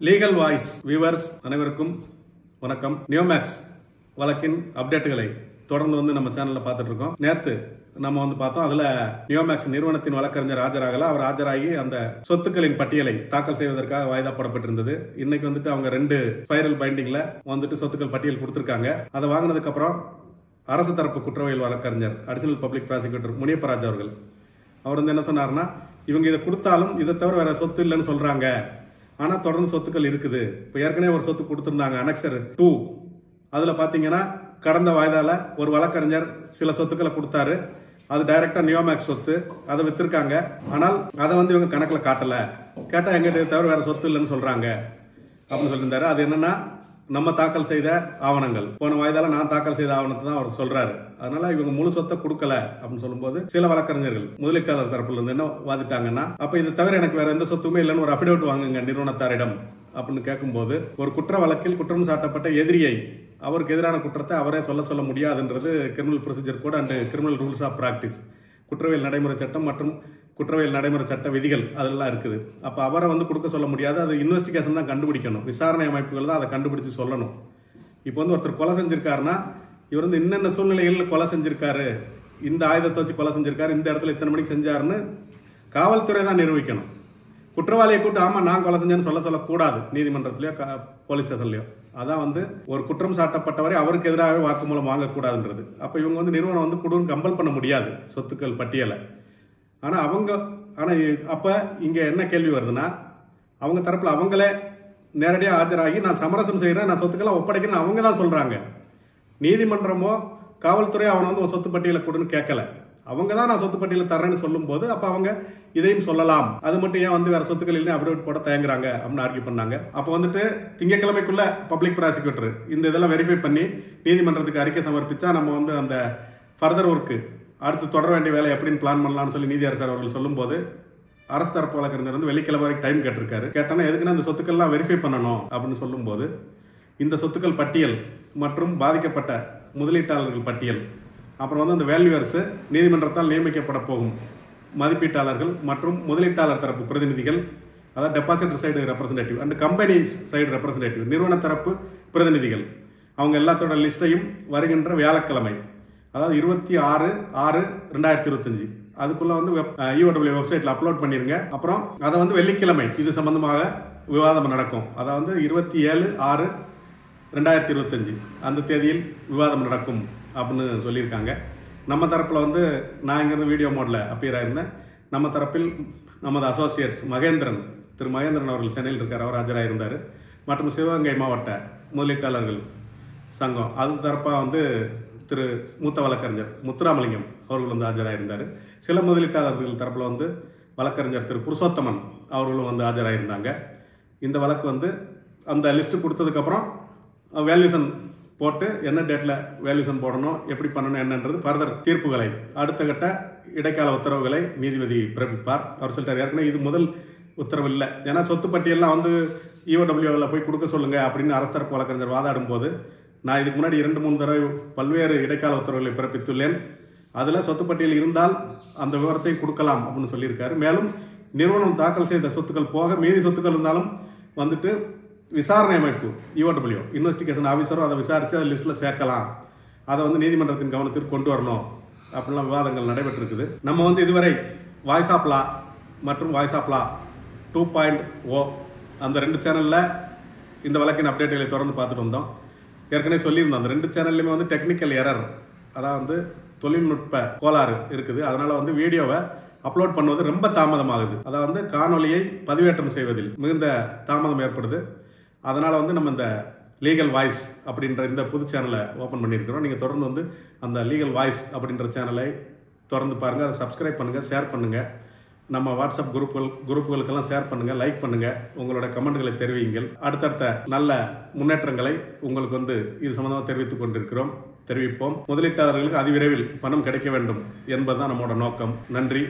Legal voice viewers அனைவருக்கும் வணக்கம். நியோமேக்ஸ் வழக்கின் அப்டேட்டுகளை தொடர்ந்து நம்ம சேனல்ல பார்த்துட்டு இருக்கோம். நேத்து நம்ம பார்த்தோம். அதுல நியோமேக்ஸ் நிறுவனத்தின் வழக்கறிஞர் ஆஜராகல. அவர் ஆஜராகி அந்த சொத்துக்களின் பட்டியலை தாக்கல் செய்வதற்காக வாய்தா போடப்பட்டிருந்தது. இன்னைக்கு அவங்க 2 ஸ்பைரல் பைண்டிங்ல சொத்துக்கள் பட்டியல் கொடுத்திருக்காங்க. அதை வாங்கினதுக்கு அப்புறம் அரசு தரப்பு குற்றவியல் வழக்கறிஞர் அடிஷனல் பப்ளிக் ப்ராசிக்யூட்டர் முனியப்பராஜ் அவர்கள் அவர் என்ன சொன்னார்னா, இவங்க இதை கொடுத்தாலும் இதை தவிர வேற சொத்து இல்லைன்னு சொல்றாங்க. ஆனா தொடர்ந்து சொத்துக்கள் இருக்குது. இப்ப ஏற்கனவே ஒரு சொத்து கொடுத்திருந்தாங்க, அனெக்சர் 2. அதுல பாத்தீங்கன்னா கடந்த வாய்தால ஒரு வழக்கறிஞர் சில சொத்துக்களை கொடுத்தாரு. அது டைரக்டா நியோமேக்ஸ் சொத்து, அதை வித்திருக்காங்க. ஆனால் அதை இவங்க கணக்குல காட்டல. கேட்டா எங்கிட்ட தவிர வேற சொத்து இல்லைன்னு சொல்றாங்க அப்படின்னு சொல்லியிருந்தாரு. அது என்னன்னா, நம்ம தாக்கல் செய்த ஆவணங்கள், போன வாய்தால நான் தாக்கல் செய்த ஆவணத்தை தான் அவர் சொல்றாரு. அதனால இவங்க முழு சொத்தை கொடுக்கல அப்படின்னு சொல்லும்போது சில வழக்கறிஞர்கள் முதலீட்டாளர் தரப்புல இருந்து என்ன வாதிட்டாங்கன்னா, அப்ப இது தவிர எனக்கு வேற எந்த சொத்துமே இல்லைன்னு ஒரு அபிடேவிட் வாங்குங்க நிறுவனத்தாரிடம் அப்படின்னு கேட்கும்போது, ஒரு குற்ற வழக்கில் குற்றம் சாட்டப்பட்ட எதிரியை அவருக்கு எதிரான குற்றத்தை அவரே சொல்ல முடியாதுன்றது criminal procedure code and criminal rules of practice, குற்றவியல் நடைமுறை சட்டம் மற்றும் குற்றவியல் நடைமுறை சட்ட விதிகள் அதெல்லாம் இருக்குது. அப்ப அவரை கொடுக்க சொல்ல முடியாது. அது இன்வெஸ்டிகேஷன் தான் கண்டுபிடிக்கணும். விசாரணை அமைப்புகள் தான் அதை கண்டுபிடிச்சு சொல்லணும். இப்போ ஒருத்தர் கொலை செஞ்சிருக்காருன்னா, இவர் இன்னென்ன சூழ்நிலைகளில் கொலை செஞ்சிருக்காரு, இந்த ஆயுதத்தை வச்சு கொலை செஞ்சிருக்காரு, இந்த இடத்துல இத்தனை மணிக்கு செஞ்சாருன்னு காவல்துறை தான் நிரூபிக்கணும். குற்றவாளியை கூட்டு ஆமா நான் கொலை செஞ்சேன்னு சொல்லக்கூடாது நீதிமன்றத்திலயோ போலீஸ் ஸ்டேஷன்லயோ. அதான் ஒரு குற்றம் சாட்டப்பட்டவரை அவருக்கு எதிராகவே வாக்குமூலம் வாங்கக்கூடாதுன்றது. அப்ப இவங்க நிறுவனம் கொடுன்னு கம்பல் பண்ண முடியாது சொத்துக்கள் பட்டியலை. ஆனா அப்ப இங்க என்ன கேள்வி வருதுன்னா, அவங்க தரப்புல அவங்களே நேரடியாக ஆஜராகி நான் சமரசம் செய்யறேன், நான் சொத்துக்களை ஒப்படைக்கிறேன் அவங்க தான் சொல்றாங்க. நீதிமன்றமோ காவல்துறை அவனை ஒரு சொத்து பட்டியலை கொடுன்னு கேட்கல. அவங்க தான் நான் சொத்து பட்டியலை தர்றேன்னு சொல்லும் போது அப்ப அவங்க இதையும் சொல்லலாம். அது மட்டும் ஏன் வேற சொத்துக்கள் இல்லைன்னு அப்டேட் போட தயங்குறாங்க அப்படின்னு ஆர்கியூ பண்ணாங்க. அப்ப திங்கட்கிழமைக்குள்ள பப்ளிக் ப்ராசிக்யூட்டர் இந்த இதெல்லாம் வெரிஃபை பண்ணி நீதிமன்றத்துக்கு அறிக்கை சமர்ப்பிச்சா நம்ம அந்த ஃபர்தர் ஒர்க்கு அடுத்து தொடர வேண்டிய வேலை எப்படின்னு பிளான் பண்ணலாம்னு சொல்லி நீதியரசர் அவர்கள் சொல்லும் போது, அரசு தரப்பு வழக்கறிஞர் வெள்ளிக்கிழமை வரைக்கும் டைம் கேட்டிருக்காரு. கேட்டானா எதுக்குன்னா இந்த சொத்துக்கள்லாம் வெரிஃபை பண்ணணும் அப்படின்னு சொல்லும் போது, இந்த சொத்துக்கள் பட்டியல் மற்றும் பாதிக்கப்பட்ட முதலீட்டாளர்கள் பட்டியல், அப்புறம் அந்த வேல்யூவர்ஸ், நீதிமன்றத்தால் நியமிக்கப்பட போகும் மதிப்பீட்டாளர்கள் மற்றும் முதலீட்டாளர் தரப்பு பிரதிநிதிகள், அதாவது depositor side representative and company side representative, நிறுவன தரப்பு பிரதிநிதிகள், அவங்க எல்லாத்தோட லிஸ்டையும் வருகின்ற வியாழக்கிழமை, அதாவது 26/6/2025 அதுக்குள்ள EOW வெப்சைட்ல அப்லோட் பண்ணிருங்க. அப்புறம் அதை வெள்ளிக்கிழமை இது சம்பந்தமாக விவாதம் நடக்கும். அதாவது 27/6/2025 அந்த தேதியில் விவாதம் நடக்கும் அப்படின்னு சொல்லியிருக்காங்க. நம்ம தரப்புல நான் இங்கிருந்து வீடியோ மோட்ல அப்பியர் ஆயிருந்தேன். நம்ம தரப்பில் நமது அசோசியேட்ஸ் திரு மகேந்திரன் அவர்கள் சென்னையில் இருக்கார், அவர் ஆஜராயிருந்தார். மற்றும் சிவகங்கை மாவட்ட முதலீட்டாளர்கள் சங்கம் அது தரப்பா திரு மூத்த வழக்கறிஞர் முத்துராமலிங்கம் அவர்கள் ஆஜராயிருந்தார். சில முதலீட்டாளர்கள் தரப்புல வழக்கறிஞர் திரு புருஷோத்தமன் அவர்களும் ஆஜராயிருந்தாங்க. இந்த வழக்கு அந்த லிஸ்ட் கொடுத்ததுக்கு அப்புறம் வேல்யூஷன் போட்டு என்ன டேட்ல வேல்யூஷன் போடணும், எப்படி பண்ணணும் என்னன்றது ஃபர்தர் தீர்ப்புகளை, அடுத்த கட்ட இடைக்கால உத்தரவுகளை நீதிபதி பிறப்பிப்பார். அவர் சொல்லிட்டார், ஏற்கனவே இது முதல் உத்தரவு இல்லை. ஏன்னா சொத்து பட்டியெல்லாம் EOWல போய் கொடுக்க சொல்லுங்க அப்படின்னு அரசு தரப்பு வழக்கறிஞர் வாதாடும் போது, நான் இதுக்கு முன்னாடி 2-3 தடவை பல்வேறு இடைக்கால உத்தரவுகளை பிறப்பித்துள்ளேன். அதில் சொத்து பட்டியல் இருந்தால் அந்த விவரத்தை கொடுக்கலாம் அப்படின்னு சொல்லியிருக்காரு. மேலும் நிறுவனம் தாக்கல் செய்த சொத்துக்கள் போக மீதி சொத்துக்கள் இருந்தாலும் விசாரணை அமைப்பு EOW இன்வெஸ்டிகேஷன் ஆஃபீஸரும் அதை விசாரித்து அதை லிஸ்ட்டில் சேர்க்கலாம், அதை நீதிமன்றத்தின் கவனத்திற்கு கொண்டு வரணும் அப்படிலாம் விவாதங்கள் நடைபெற்றிருக்குது. நம்ம இதுவரை வாய்ஸ் ஆஃப் லா மற்றும் வாய்ஸ் ஆஃப் லா 2.0 அந்த 2 சேனலில் இந்த வழக்கின் அப்டேட்டுகளை தொடர்ந்து பார்த்துட்டு வந்தோம். ஏற்கனவே சொல்லியிருந்தோம், அந்த 2 சேனல்லையுமே டெக்னிக்கல் எரர், அதாவது தொழில்நுட்ப கோளாறு இருக்குது. அதனால வீடியோவை அப்லோட் பண்ணுவது ரொம்ப தாமதமாகுது. அதாவது காணொலியை பதிவேற்றம் செய்வதில் மிகுந்த தாமதம் ஏற்படுது. அதனால நம்ம இந்த லீகல் வாய்ஸ் அப்படின்ற இந்த புது சேனலை ஓப்பன் பண்ணியிருக்கிறோம். நீங்கள் தொடர்ந்து அந்த லீகல் வாய்ஸ் அப்படின்ற சேனலை தொடர்ந்து பாருங்கள். அதை சப்ஸ்கிரைப் பண்ணுங்கள், ஷேர் பண்ணுங்கள். நம்ம வாட்ஸ்அப் குரூப்புகளுக்கெல்லாம் ஷேர் பண்ணுங்கள், லைக் பண்ணுங்கள், உங்களோட கமெண்ட்களை தெரிவிங்கள். அடுத்தடுத்த நல்ல முன்னேற்றங்களை உங்களுக்கு இது சம்பந்தமாக தெரிவிப்போம். முதலீட்டாளர்களுக்கு அதிவிரைவில் பணம் கிடைக்க வேண்டும் என்பதுதான் நம்மளோட நோக்கம். நன்றி.